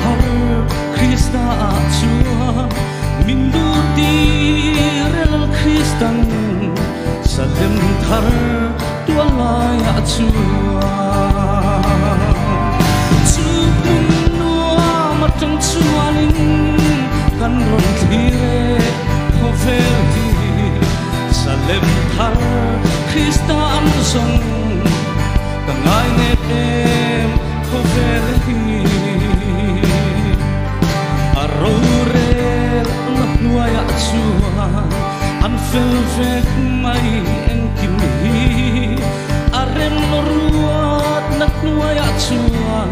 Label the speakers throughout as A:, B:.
A: thar Krista chua min du ti rel Kristan salem thar tua lai chua chu kun noa ma tang chuanin kan ron thire ho fer hi salem thar Krista am song kangai ne em ho fer hi arorel na nuaya chua an fel vek mai en kim hi arem ruat na nuaya chuan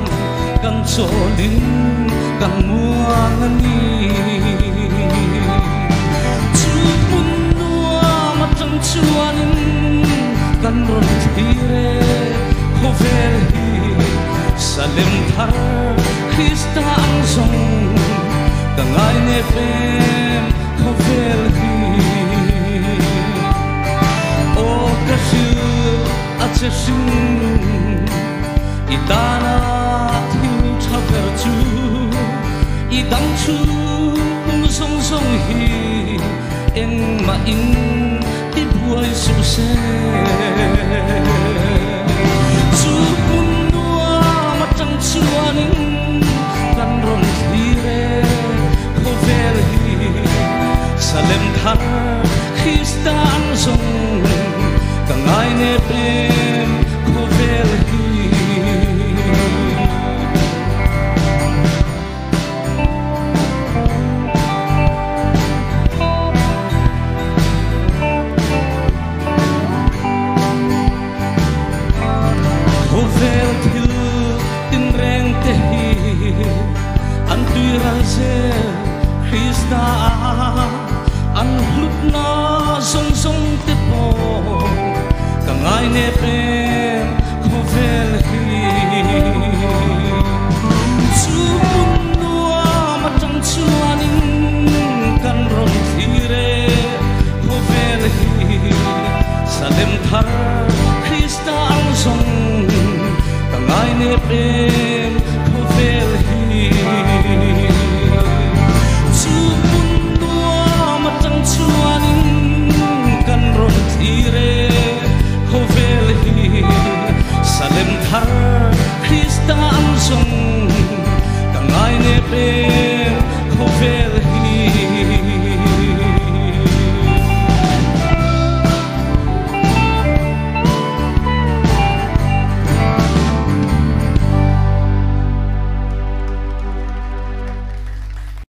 A: kan cholin kan muang ani chu pun nuwa matang chuanin kan ron thire ho ver hi salem thar Krista ang song kangai ne pem ho ver hi o kashu ache shin itana thiu thaver chu idang chu kum song song hi eng ma in ti buai su se chu kun nuwa matang chuanin kan ron thire ho ver hi salem thar Krista ang song kangai ne pem ho ver hi Krista an hlut na song song te po kangai ne pem ho ver hi chu kun nuwa matang chuanin kan ron thire ho ver hi salem thar Krista ang song kangai ne pem ho ver hi salem thar Krista ang song kangai ne pe